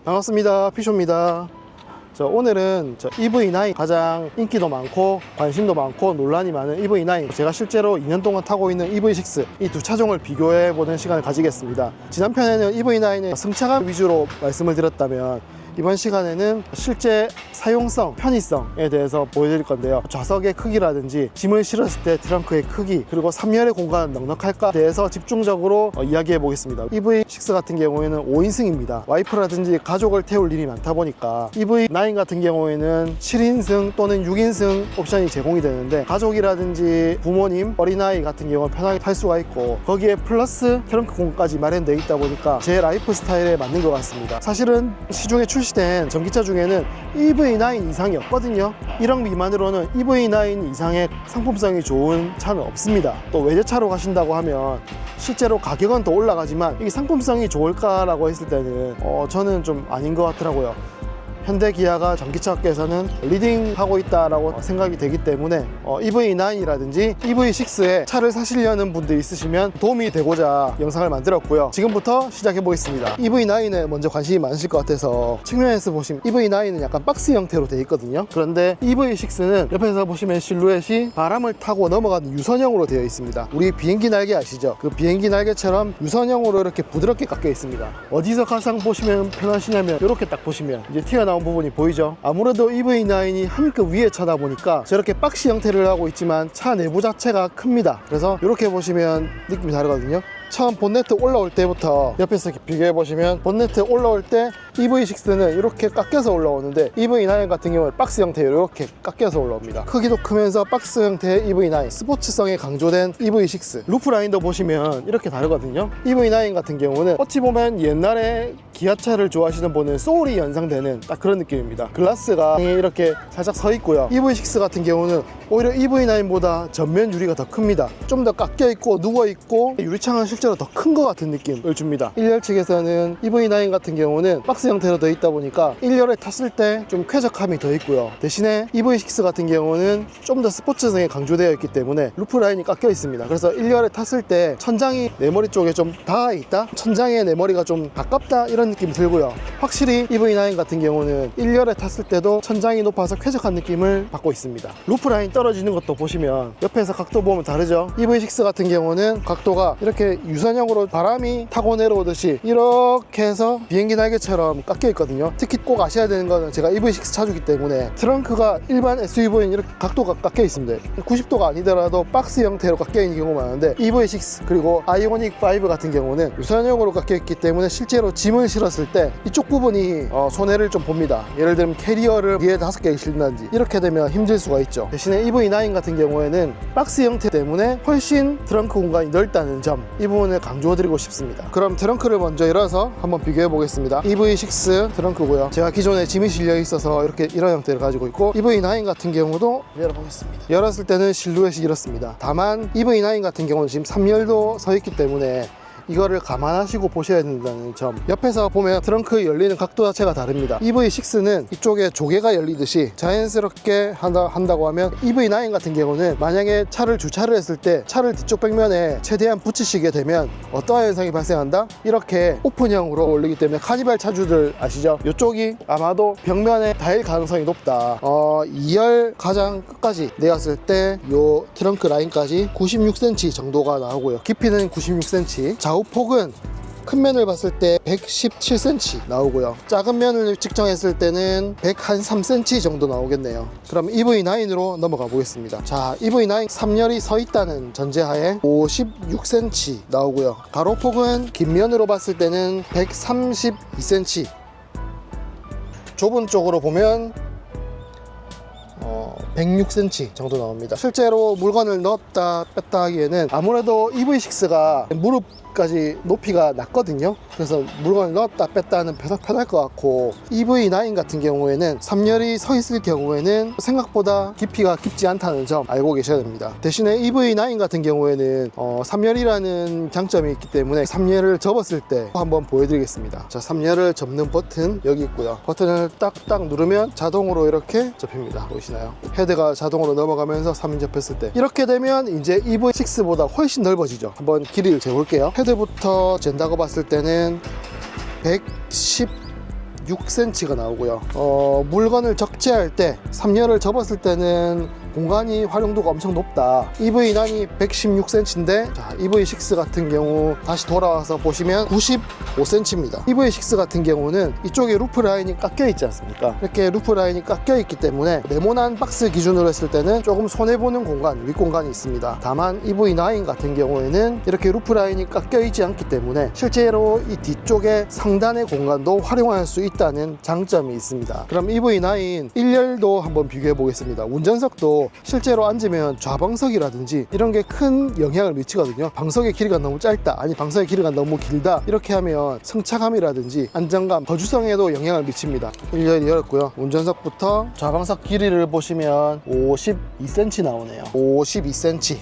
반갑습니다. 피쇼입니다. 오늘은 EV9 가장 인기도 많고 관심도 많고 논란이 많은 EV9, 제가 실제로 2년 동안 타고 있는 EV6, 이 두 차종을 비교해보는 시간을 가지겠습니다. 지난 편에는 EV9의 승차감 위주로 말씀을 드렸다면 이번 시간에는 실제 사용성, 편의성에 대해서 보여드릴 건데요. 좌석의 크기라든지 짐을 실었을 때 트렁크의 크기, 그리고 3열의 공간은 넉넉할까에 대해서 집중적으로 이야기해 보겠습니다. EV6 같은 경우에는 5인승입니다. 와이프라든지 가족을 태울 일이 많다 보니까 EV9 같은 경우에는 7인승 또는 6인승 옵션이 제공이 되는데, 가족이라든지 부모님, 어린아이 같은 경우는 편하게 탈 수가 있고, 거기에 플러스 트렁크 공간까지 마련되어 있다 보니까 제 라이프 스타일에 맞는 것 같습니다. 사실은 시중에 출시된 전기차 중에는 EV9 이상이 없거든요. 1억 미만으로는 EV9 이상의 상품성이 좋은 차는 없습니다. 또 외제차로 가신다고 하면 실제로 가격은 더 올라가지만 이게 상품성이 좋을까라고 했을 때는 저는 좀 아닌 것 같더라고요. 현대 기아가 전기차 업계에서는 리딩하고 있다라고 생각이 되기 때문에 EV9이라든지 EV6에 차를 사시려는 분들이 있으시면 도움이 되고자 영상을 만들었고요. 지금부터 시작해 보겠습니다. EV9에 먼저 관심이 많으실 것 같아서 측면에서 보시면 EV9은 약간 박스 형태로 되어 있거든요. 그런데 EV6는 옆에서 보시면 실루엣이 바람을 타고 넘어가는 유선형으로 되어 있습니다. 우리 비행기 날개 아시죠? 그 비행기 날개처럼 유선형으로 이렇게 부드럽게 깎여 있습니다. 어디서 가장 보시면 편하시냐면 이렇게 딱 보시면 이제 튀어나온 부분이 보이죠? 아무래도 EV9이 한 급 위에 차다 보니까 저렇게 박스 형태를 하고 있지만 차 내부 자체가 큽니다. 그래서 이렇게 보시면 느낌이 다르거든요. 처음 본네트 올라올 때부터 옆에서 비교해 보시면 본네트 올라올 때 EV6는 이렇게 깎여서 올라오는데 EV9 같은 경우는 박스 형태로 이렇게 깎여서 올라옵니다. 크기도 크면서 박스 형태의 EV9, 스포츠성이 강조된 EV6. 루프 라인도 보시면 이렇게 다르거든요. EV9 같은 경우는 어찌 보면 옛날에 기아차를 좋아하시는 분은 소울이 연상되는 딱 그런 느낌입니다. 글라스가 이렇게 살짝 서 있고요. EV6 같은 경우는 오히려 EV9보다 전면 유리가 더 큽니다. 좀 더 깎여 있고 누워 있고 유리창은 실제로 더 큰 것 같은 느낌을 줍니다. 1열 측에서는 EV9 같은 경우는 박스 형태로 되어 있다 보니까 1열에 탔을 때 좀 쾌적함이 더 있고요. 대신에 EV6 같은 경우는 좀 더 스포츠성이 강조되어 있기 때문에 루프 라인이 깎여 있습니다. 그래서 1열에 탔을 때 천장이 내 머리 쪽에 좀 닿아 있다? 천장에 내 머리가 좀 가깝다? 이런 느낌이 들고요. 확실히 EV9 같은 경우는 1열에 탔을 때도 천장이 높아서 쾌적한 느낌을 받고 있습니다. 루프 라인 떨어지는 것도 보시면 옆에서 각도 보면 다르죠? EV6 같은 경우는 각도가 이렇게 유선형으로 바람이 타고 내려오듯이 이렇게 해서 비행기 날개처럼 깎여 있거든요. 특히 꼭 아셔야 되는 거는 제가 EV6 차주기 때문에 트렁크가 일반 SUV는 이렇게 각도가 깎여 있습니다. 90도가 아니더라도 박스 형태로 깎여 있는 경우가 많은데 EV6 그리고 아이오닉 5 같은 경우는 유선형으로 깎여 있기 때문에 실제로 짐을 실었을 때 이쪽 부분이 손해를 좀 봅니다. 예를 들면 캐리어를 위에 5개를 실는다든지 이렇게 되면 힘들 수가 있죠. 대신에 EV9 같은 경우에는 박스 형태 때문에 훨씬 트렁크 공간이 넓다는 점, 이 부분을 강조드리고 싶습니다. 그럼 트렁크를 먼저 열어서 한번 비교해 보겠습니다. EV6 트렁크고요. 제가 기존에 짐이 실려 있어서 이렇게 이런 형태를 가지고 있고, EV9 같은 경우도 열어보겠습니다. 열었을 때는 실루엣이 이렇습니다. 다만 EV9 같은 경우는 지금 3열도 서 있기 때문에 이거를 감안하시고 보셔야 된다는 점. 옆에서 보면 트렁크 열리는 각도 자체가 다릅니다. EV6는 이쪽에 조개가 열리듯이 자연스럽게 한다고 하면 EV9 같은 경우는 만약에 차를 주차를 했을 때 차를 뒤쪽 벽면에 최대한 붙이시게 되면 어떠한 현상이 발생한다? 이렇게 오픈형으로 올리기 때문에 카니발 차주들 아시죠? 이쪽이 아마도 벽면에 닿을 가능성이 높다. 2열 가장 끝까지 내었을 때 이 트렁크 라인까지 96cm 정도가 나오고요. 깊이는 96cm. 좌우폭은 큰 면을 봤을 때 117cm 나오고요. 작은 면을 측정했을 때는 103cm 정도 나오겠네요. 그럼 EV9으로 넘어가 보겠습니다. 자, EV9 3열이 서 있다는 전제하에 56cm 나오고요. 가로폭은 긴 면으로 봤을 때는 132cm. 좁은 쪽으로 보면 106cm 정도 나옵니다. 실제로 물건을 넣었다 뺐다 하기에는 아무래도 EV6가 무릎까지 높이가 낮거든요. 그래서 물건을 넣었다 뺐다 하는 편할 것 같고, EV9 같은 경우에는 3열이 서 있을 경우에는 생각보다 깊이가 깊지 않다는 점 알고 계셔야 됩니다. 대신에 EV9 같은 경우에는 3열이라는 장점이 있기 때문에 3열을 접었을 때 한번 보여드리겠습니다. 자, 3열을 접는 버튼 여기 있고요. 버튼을 딱딱 누르면 자동으로 이렇게 접힙니다. 보이시나요? 헤드가 자동으로 넘어가면서 3인 접했을 때 이렇게 되면 이제 EV6보다 훨씬 넓어지죠. 한번 길이를 재볼게요. 헤드부터 잰다고 봤을 때는 116 116cm가 나오고요. 물건을 적재할 때 3열을 접었을 때는 공간이 활용도가 엄청 높다. EV9이 116cm인데 자, EV6 같은 경우 다시 돌아와서 보시면 95cm입니다. EV6 같은 경우는 이쪽에 루프 라인이 깎여 있지 않습니까? 이렇게 루프 라인이 깎여 있기 때문에 네모난 박스 기준으로 했을 때는 조금 손해보는 공간, 윗공간이 있습니다. 다만 EV9 같은 경우에는 이렇게 루프 라인이 깎여 있지 않기 때문에 실제로 이 뒤쪽에 상단의 공간도 활용할 수 있다는 장점이 있습니다. 그럼 EV9 1열도 한번 비교해 보겠습니다. 운전석도 실제로 앉으면 좌방석이라든지 이런 게 큰 영향을 미치거든요. 방석의 길이가 너무 짧다, 아니 방석의 길이가 너무 길다, 이렇게 하면 승차감이라든지 안정감, 거주성에도 영향을 미칩니다. 1열이 열었고요. 운전석부터 좌방석 길이를 보시면 52cm 나오네요. 52cm.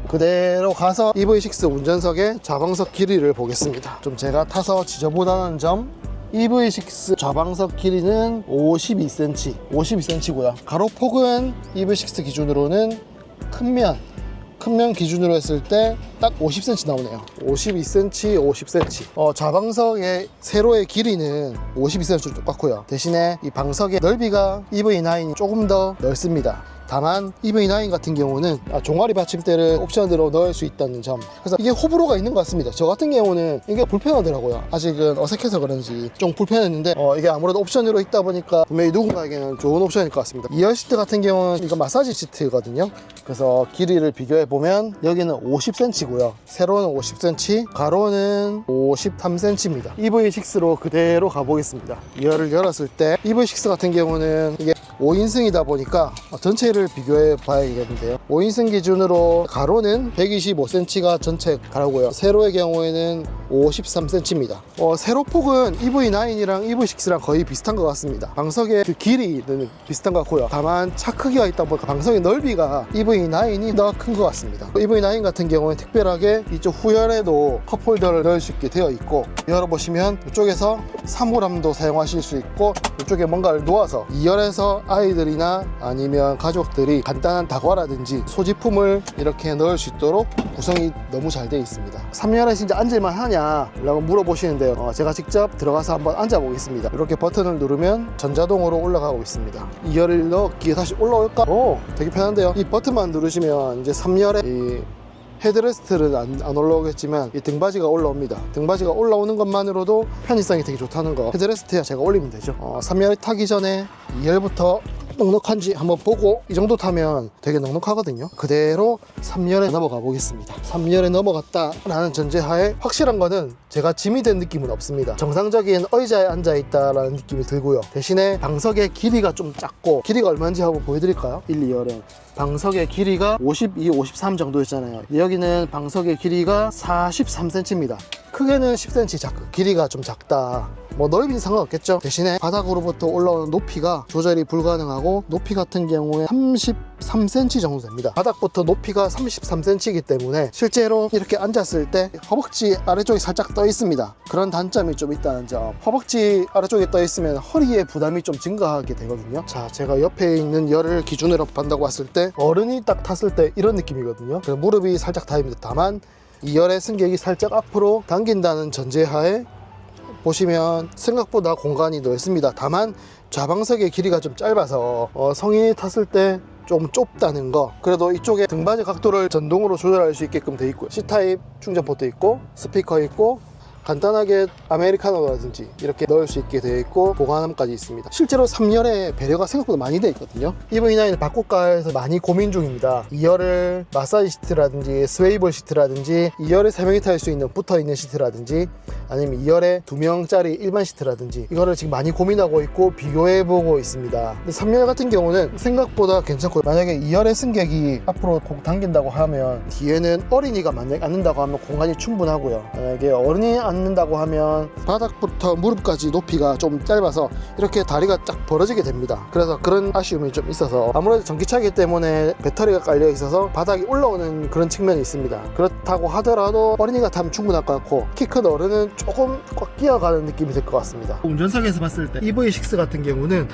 그대로 가서 EV6 운전석의 좌방석 길이를 보겠습니다. 좀 제가 타서 지저분하는 점, EV6 좌방석 길이는 52cm고요. 가로폭은 EV6 기준으로는 큰 면 기준으로 했을 때 딱 50cm 나오네요. 52cm, 50cm. 좌방석의 세로의 길이는 52cm로 똑같고요. 대신에 이 방석의 넓이가 EV9이 조금 더 넓습니다. 다만 EV9 같은 경우는 종아리 받침대를 옵션으로 넣을 수 있다는 점, 그래서 이게 호불호가 있는 것 같습니다. 저 같은 경우는 이게 불편하더라고요. 아직은 어색해서 그런지 좀 불편했는데 이게 아무래도 옵션으로 있다 보니까 분명히 누군가에게는 좋은 옵션일 것 같습니다. 2열 시트 같은 경우는 이거 마사지 시트거든요. 그래서 길이를 비교해 보면 여기는 50cm고요. 세로는 50cm, 가로는 53cm입니다. EV6로 그대로 가보겠습니다. 2열을 열었을 때 EV6 같은 경우는 이게 5인승이다 보니까 전체를 비교해 봐야겠는데요. 5인승 기준으로 가로는 125cm가 전체 가로고요. 세로의 경우에는 53cm입니다. 세로폭은 EV9이랑 EV6랑 거의 비슷한 것 같습니다. 방석의 그 길이는 비슷한 것 같고요. 다만 차 크기가 있다 보니까 방석의 넓이가 EV9이 더 큰 것 같습니다. EV9 같은 경우는 특별하게 이쪽 후열에도 컵홀더를 넣을 수 있게 되어 있고, 열어보시면 이쪽에서 사물함도 사용하실 수 있고, 이쪽에 뭔가를 놓아서 2열에서 아이들이나 아니면 가족들이 간단한 다과라든지 소지품을 이렇게 넣을 수 있도록 구성이 너무 잘 되어 있습니다. 3열에 진짜 앉을만 하냐 라고 물어보시는데요. 제가 직접 들어가서 한번 앉아 보겠습니다. 이렇게 버튼을 누르면 전자동으로 올라가고 있습니다. 2열을 넣기에 다시 올라올까? 되게 편한데요. 이 버튼만 누르시면 이제 3열에 이 헤드레스트는 안 올라오겠지만 이 등받이가 올라옵니다. 등받이가 올라오는 것만으로도 편의성이 되게 좋다는 거, 헤드레스트야 제가 올리면 되죠. 3열 타기 전에 2열부터 넉넉한지 한번 보고, 이 정도 타면 되게 넉넉하거든요. 그대로 3열에 넘어가 보겠습니다. 3열에 넘어갔다 라는 전제하에 확실한 거는 제가 짐이 된 느낌은 없습니다. 정상적인 의자에 앉아 있다라는 느낌이 들고요. 대신에 방석의 길이가 좀 작고, 길이가 얼마인지 한번 보여드릴까요? 1, 2열은 방석의 길이가 52, 53 정도였잖아요. 여기는 방석의 길이가 43cm입니다. 크게는 10cm 길이가 좀 작다. 넓이는 상관없겠죠. 대신에 바닥으로부터 올라오는 높이가 조절이 불가능하고, 높이 같은 경우에 33cm 정도 됩니다. 바닥부터 높이가 33cm이기 때문에 실제로 이렇게 앉았을 때 허벅지 아래쪽이 살짝 떠 있습니다. 그런 단점이 좀 있다는 점. 허벅지 아래쪽에 떠 있으면 허리에 부담이 좀 증가하게 되거든요. 자, 제가 옆에 있는 열을 기준으로 판다고 봤을 때 어른이 딱 탔을 때 이런 느낌이거든요. 그래서 무릎이 살짝 닿입니다. 다만 2열의 승객이 살짝 앞으로 당긴다는 전제하에 보시면 생각보다 공간이 넓습니다. 다만 좌방석의 길이가 좀 짧아서 성인이 탔을 때 좀 좁다는 거. 그래도 이쪽에 등받이 각도를 전동으로 조절할 수 있게끔 돼 있고요. C타입 충전 포트 있고, 스피커 있고, 간단하게 아메리카노라든지 이렇게 넣을 수 있게 되어 있고, 보관함까지 있습니다. 실제로 3열에 배려가 생각보다 많이 되어 있거든요. EV9을 바꿀까 해서 많이 고민 중입니다. 2열을 마사지 시트라든지 스웨이블 시트라든지, 2열에 3명이 탈 수 있는 붙어있는 시트라든지, 아니면 2열에 2명짜리 일반 시트라든지, 이거를 지금 많이 고민하고 있고 비교해보고 있습니다. 근데 3열 같은 경우는 생각보다 괜찮고, 만약에 2열의 승객이 앞으로 꼭 당긴다고 하면, 뒤에는 어린이가 만약에 앉는다고 하면 공간이 충분하고요. 만약에 어른이 앉는다고 하면 바닥부터 무릎까지 높이가 좀 짧아서 이렇게 다리가 쫙 벌어지게 됩니다. 그래서 그런 아쉬움이 좀 있어서, 아무래도 전기차이기 때문에 배터리가 깔려 있어서 바닥이 올라오는 그런 측면이 있습니다. 그렇다고 하더라도 어린이가 타면 충분할 것 같고, 키 큰 어른은 조금 꽉 끼어가는 느낌이 들 것 같습니다. 운전석에서 봤을 때 EV6 같은 경우는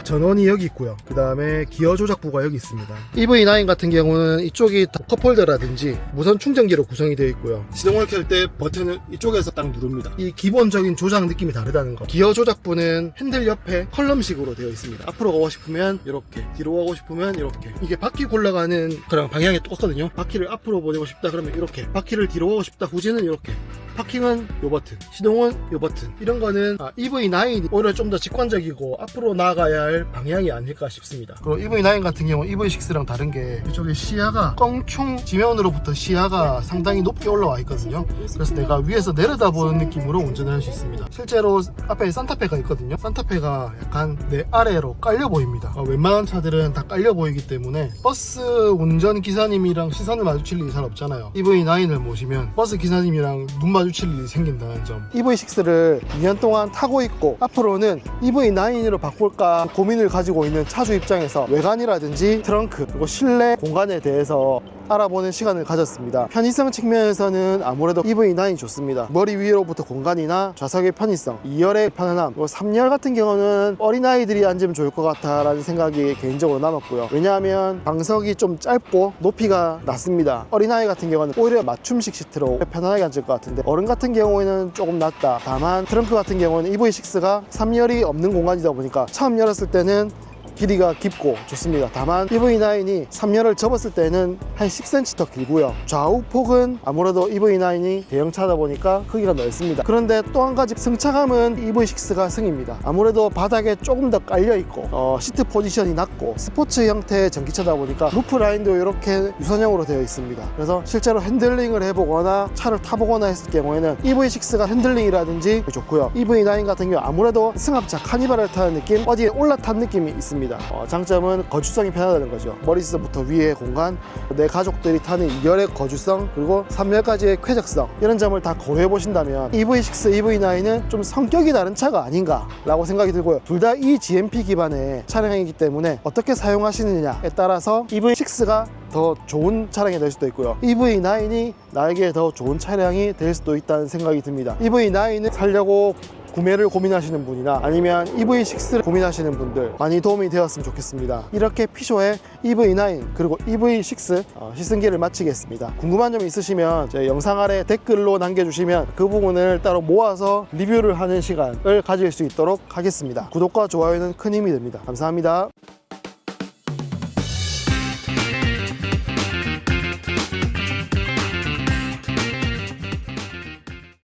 전원이 여기 있고요. 그 다음에 기어 조작부가 여기 있습니다. EV9 같은 경우는 이쪽이 컵홀더라든지 무선 충전기로 구성이 되어 있고요. 시동을 켤 때 버튼을 이쪽에서 딱 누릅니다. 이 기본적인 조작 느낌이 다르다는 거. 기어 조작부는 핸들 옆에 컬럼식으로 되어 있습니다. 앞으로 가고 싶으면 이렇게, 뒤로 가고 싶으면 이렇게. 이게 바퀴 굴러가는 그런 방향이 똑같거든요. 바퀴를 앞으로 보내고 싶다 그러면 이렇게, 바퀴를 뒤로 가고 싶다 후진은 이렇게, 파킹은 요 버튼, 시동은 요 버튼. 이런 거는 EV9이 오히려 좀 더 직관적이고 앞으로 나아가야 할 방향이 아닐까 싶습니다. 그리고 EV9 같은 경우 EV6랑 다른 게 이쪽에 시야가 껑충 지면으로부터 시야가 상당히 높게 올라와 있거든요. 그래서 내가 위에서 내려다보는 느낌으로 운전을 할 수 있습니다. 실제로 앞에 산타페가 있거든요. 산타페가 약간 내 아래로 깔려 보입니다. 웬만한 차들은 다 깔려 보이기 때문에 버스 운전 기사님이랑 시선을 마주칠 일이 잘 없잖아요. EV9을 모시면 버스 기사님이랑 눈 마주칠 일이 생긴다는 점. EV6를 2년 동안 타고 있고 앞으로는 EV9으로 바꿀까 고민을 가지고 있는 차주 입장에서 외관이라든지 트렁크 그리고 실내 공간에 대해서 알아보는 시간을 가졌습니다. 편의성 측면에서는 아무래도 EV9이 좋습니다. 머리 위로부터 공간이나 좌석의 편의성, 2열의 편안함, 그리고 3열 같은 경우는 어린아이들이 앉으면 좋을 것 같아 라는 생각이 개인적으로 남았고요. 왜냐하면 방석이 좀 짧고 높이가 낮습니다. 어린아이 같은 경우는 오히려 맞춤식 시트로 편안하게 앉을 것 같은데 어른 같은 경우에는 조금 낮다. 다만 트렁크 같은 경우는 EV6가 3열이 없는 공간이다 보니까 처음 열었을 때는 길이가 깊고 좋습니다. 다만 EV9이 3열을 접었을 때는 한 10cm 더 길고요. 좌우 폭은 아무래도 EV9이 대형차다 보니까 크기가 넓습니다. 그런데 또 한 가지 승차감은 EV6가 승입니다. 아무래도 바닥에 조금 더 깔려있고 시트 포지션이 낮고 스포츠 형태의 전기차다 보니까 루프 라인도 이렇게 유선형으로 되어 있습니다. 그래서 실제로 핸들링을 해보거나 차를 타보거나 했을 경우에는 EV6가 핸들링이라든지 좋고요. EV9 같은 경우 아무래도 승합차 카니발을 타는 느낌, 어디에 올라탄 느낌이 있습니다. 장점은 거주성이 편하다는 거죠. 머리서부터 위의 공간, 내 가족들이 타는 2열의 거주성, 그리고 3열까지의 쾌적성, 이런 점을 다 고려해 보신다면 EV6, EV9은 좀 성격이 다른 차가 아닌가 라고 생각이 들고요. 둘 다 eGMP 기반의 차량이기 때문에 어떻게 사용하시느냐에 따라서 EV6가 더 좋은 차량이 될 수도 있고요. EV9이 나에게 더 좋은 차량이 될 수도 있다는 생각이 듭니다. EV9을 살려고 구매를 고민하시는 분이나 아니면 EV6를 고민하시는 분들 많이 도움이 되었으면 좋겠습니다. 이렇게 피쇼의 EV9 그리고 EV6 시승기를 마치겠습니다. 궁금한 점 있으시면 제 영상 아래 댓글로 남겨주시면 그 부분을 따로 모아서 리뷰를 하는 시간을 가질 수 있도록 하겠습니다. 구독과 좋아요는 큰 힘이 됩니다. 감사합니다.